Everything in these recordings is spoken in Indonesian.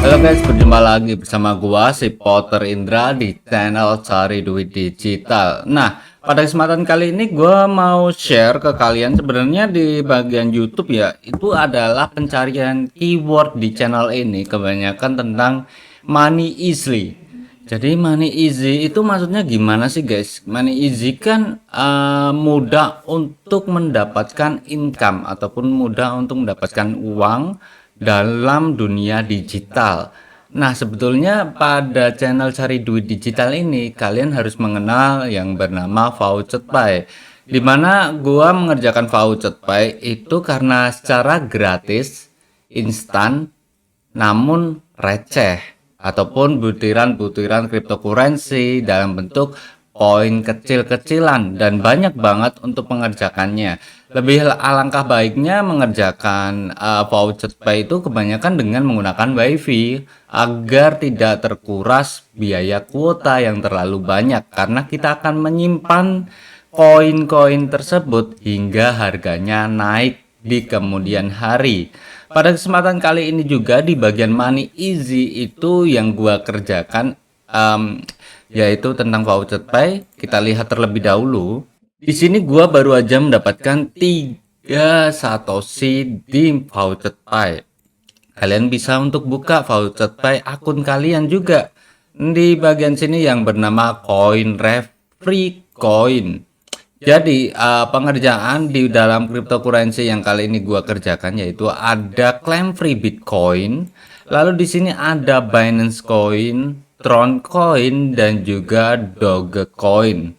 Halo guys, berjumpa lagi bersama gua si Potter Indra di channel Cari Duit Digital. Nah, pada kesempatan kali ini gua mau share ke kalian sebenarnya di bagian YouTube ya, itu adalah pencarian keyword di channel ini kebanyakan tentang money easily. Jadi money easy itu maksudnya gimana sih guys? Money easy kan mudah untuk mendapatkan income ataupun mudah untuk mendapatkan uang dalam dunia digital. Nah, sebetulnya pada channel Cari Duit Digital ini kalian harus mengenal yang bernama Vouched Pay. Dimana gua mengerjakan Vouched Pay itu karena secara gratis, instan, namun receh ataupun butiran-butiran cryptocurrency dalam bentuk poin kecil-kecilan dan banyak banget untuk mengerjakannya. Lebih alangkah baiknya mengerjakan voucher pay itu kebanyakan dengan menggunakan WiFi agar tidak terkuras biaya kuota yang terlalu banyak karena kita akan menyimpan koin-koin tersebut hingga harganya naik di kemudian hari. Pada kesempatan kali ini juga di bagian money easy itu yang gua kerjakan yaitu tentang voucher pay. Kita lihat terlebih dahulu. Di sini gua baru aja mendapatkan 3 satoshi di voucher pay. Kalian bisa untuk buka voucher pay akun kalian juga. Di bagian sini yang bernama coin ref free coin. Jadi pengerjaan di dalam cryptocurrency yang kali ini gua kerjakan yaitu ada claim free Bitcoin, lalu di sini ada Binance Coin, Tron Coin dan juga Dogecoin.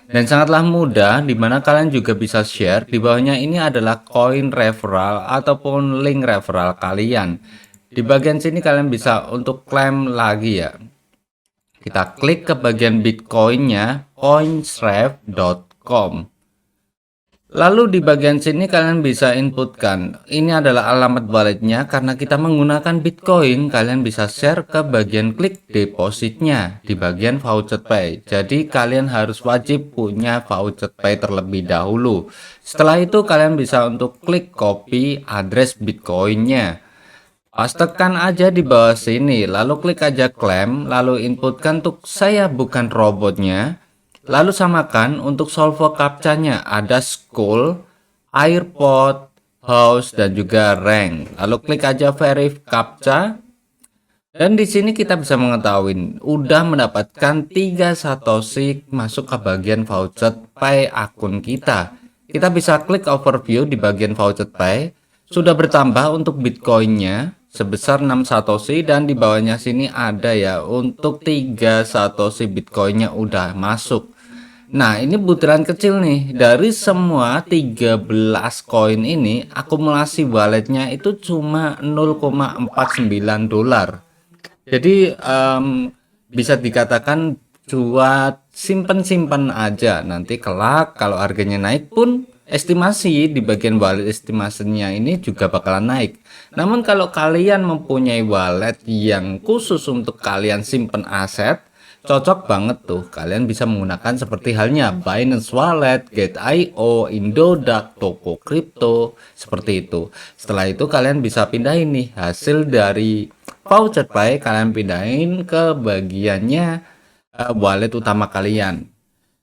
Dan sangatlah mudah dimana kalian juga bisa share di bawahnya ini adalah coin referral ataupun link referral kalian. Di bagian sini kalian bisa untuk klaim lagi ya. Kita klik ke bagian Bitcoinnya coinsref.com. Lalu di bagian sini kalian bisa inputkan ini adalah alamat walletnya. Karena kita menggunakan Bitcoin, kalian bisa share ke bagian klik depositnya di bagian voucher pay. Jadi kalian harus wajib punya voucher pay terlebih dahulu. Setelah itu kalian bisa untuk klik copy address Bitcoinnya, pastekan aja di bawah sini, lalu klik aja claim, lalu inputkan untuk saya bukan robotnya. Lalu samakan untuk solve captcha-nya, ada school, airport, house dan juga rank. Lalu klik aja verify captcha. Dan di sini kita bisa mengetahui udah mendapatkan 3 satoshi masuk ke bagian voucher pay akun kita. Kita bisa klik overview di bagian voucher pay. Sudah bertambah untuk Bitcoinnya sebesar 6 satoshi dan di bawahnya sini ada ya untuk 3 satoshi Bitcoinnya udah masuk. Nah, ini butiran kecil nih. Dari semua 13 koin ini, akumulasi walletnya itu cuma 0,49 dolar. Jadi bisa dikatakan buat simpen-simpen aja. Nanti kelak kalau harganya naik pun estimasi di bagian wallet estimasinya ini juga bakalan naik. Namun kalau kalian mempunyai wallet yang khusus untuk kalian simpen aset, cocok banget tuh. Kalian bisa menggunakan seperti halnya Binance Wallet, Gate.io, Indodax, Toko Crypto, seperti itu. Setelah itu kalian bisa pindahin nih hasil dari voucher pay, kalian pindahin ke bagiannya wallet utama kalian.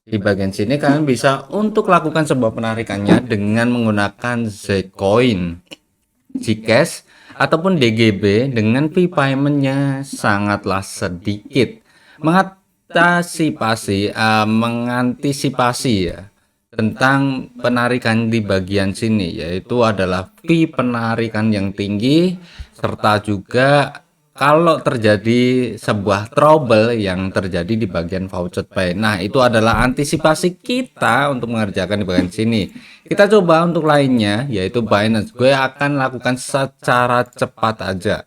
Di bagian sini kalian bisa untuk lakukan sebuah penarikannya dengan menggunakan Zcoin, Zcash ataupun DGB dengan fee paymentnya sangatlah sedikit. Mengantisipasi ya tentang penarikan di bagian sini, yaitu adalah fee penarikan yang tinggi serta juga kalau terjadi sebuah trouble yang terjadi di bagian voucher pay. Nah, itu adalah antisipasi kita untuk mengerjakan di bagian sini. Kita coba untuk lainnya yaitu Binance. Gue akan lakukan secara cepat aja.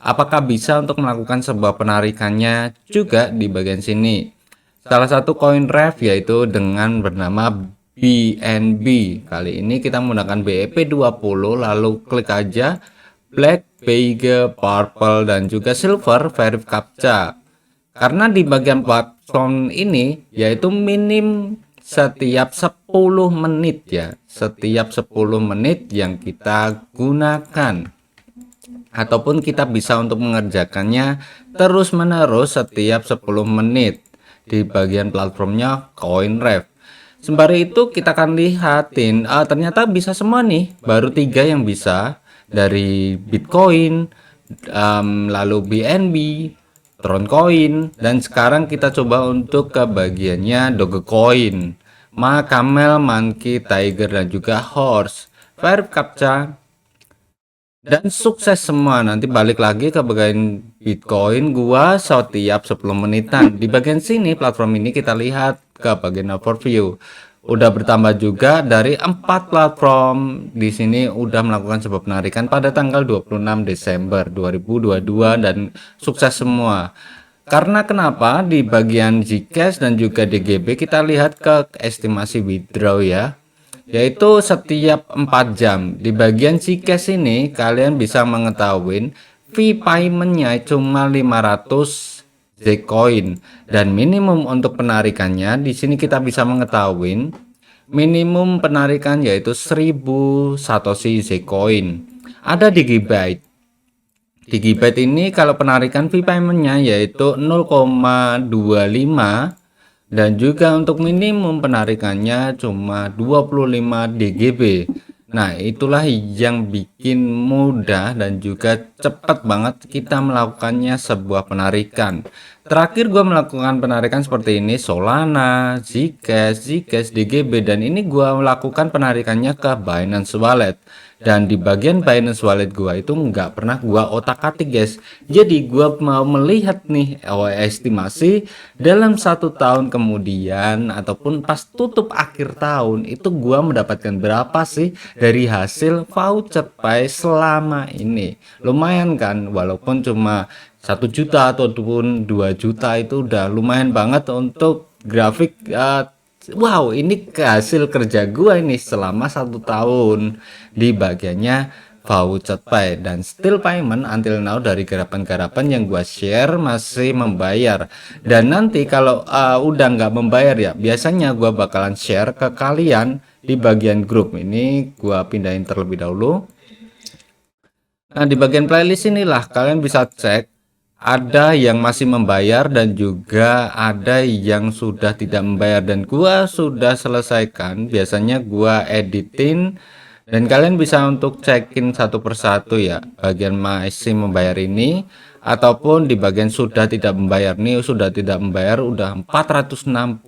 Apakah bisa untuk melakukan sebuah penarikannya juga di bagian sini. Salah satu koin ref yaitu dengan bernama BNB. Kali ini kita menggunakan BEP20, lalu klik aja black, beige, purple dan juga silver verify captcha. Karena di bagian platform ini yaitu minim setiap 10 menit ya. Setiap 10 menit yang kita gunakan. ataupun kita bisa untuk mengerjakannya terus-menerus setiap 10 menit di bagian platformnya CoinRef. Sembari itu kita akan lihatin ternyata bisa semua nih, baru 3 yang bisa dari Bitcoin, lalu BNB, Troncoin, dan sekarang kita coba untuk ke bagiannya Dogecoin, Camel, Monkey, Tiger, dan juga Horse. Verif CAPTCHA dan sukses semua. Nanti balik lagi ke bagian Bitcoin gua setiap 10 menitan. Di bagian sini platform ini kita lihat ke bagian overview. Udah bertambah juga dari 4 platform di sini udah melakukan sebuah penarikan pada tanggal 26 Desember 2022 dan sukses semua. Karena kenapa di bagian Zcash dan juga DGB kita lihat ke estimasi withdraw ya, yaitu setiap 4 jam. Di bagian Zcash ini kalian bisa mengetahui fee paymentnya cuma 500 Zcoin dan minimum untuk penarikannya di sini kita bisa mengetahui minimum penarikan yaitu 1000 Satoshi Zcoin. Ada Digibyte. Digibyte ini kalau penarikan fee paymentnya yaitu 0,25 dan juga untuk minimum penarikannya cuma 25 DGB. Nah, itulah yang bikin mudah dan juga cepat banget kita melakukannya sebuah penarikan. Terakhir gue melakukan penarikan seperti ini Solana, Zcash, DGB, dan ini gue melakukan penarikannya ke Binance Wallet. Dan di bagian Binance Wallet gua itu nggak pernah gua otak-atik guys. Jadi gua mau melihat nih estimasi dalam 1 tahun kemudian ataupun pas tutup akhir tahun itu gua mendapatkan berapa sih dari hasil voucher pay selama ini. Lumayan kan, walaupun cuma 1 juta ataupun 2 juta itu udah lumayan banget untuk grafik. Wow, ini hasil kerja gua ini selama 1 tahun di bagiannya voucher pay dan still payment until now dari garapan-garapan yang gua share masih membayar. Dan nanti kalau udah nggak membayar ya, biasanya gua bakalan share ke kalian di bagian grup. Ini gua pindahin terlebih dahulu. Nah, di bagian playlist inilah kalian bisa cek ada yang masih membayar dan juga ada yang sudah tidak membayar dan gua sudah selesaikan. Biasanya gua editin dan kalian bisa untuk cekin satu persatu ya, bagian masih membayar ini ataupun di bagian sudah tidak membayar nih. Sudah tidak membayar udah 460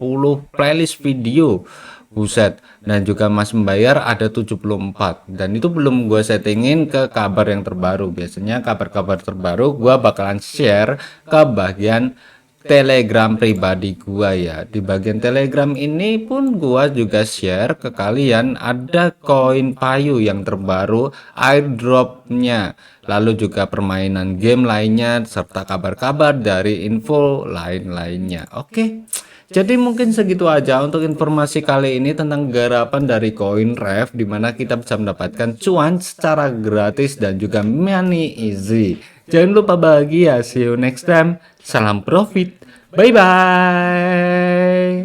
playlist video, buset. Dan juga masih membayar ada 74 dan itu belum gue settingin ke kabar yang terbaru. Biasanya kabar-kabar terbaru gue bakalan share ke bagian Telegram pribadi gua ya. Di bagian Telegram ini pun gua juga share ke kalian ada koin payu yang terbaru, airdropnya, lalu juga permainan game lainnya serta kabar-kabar dari info lain-lainnya. Oke. Jadi mungkin segitu aja untuk informasi kali ini tentang garapan dari CoinRef di mana kita bisa mendapatkan cuan secara gratis dan juga money easy. Jangan lupa bahagia. See you next time. Salam profit. Bye bye.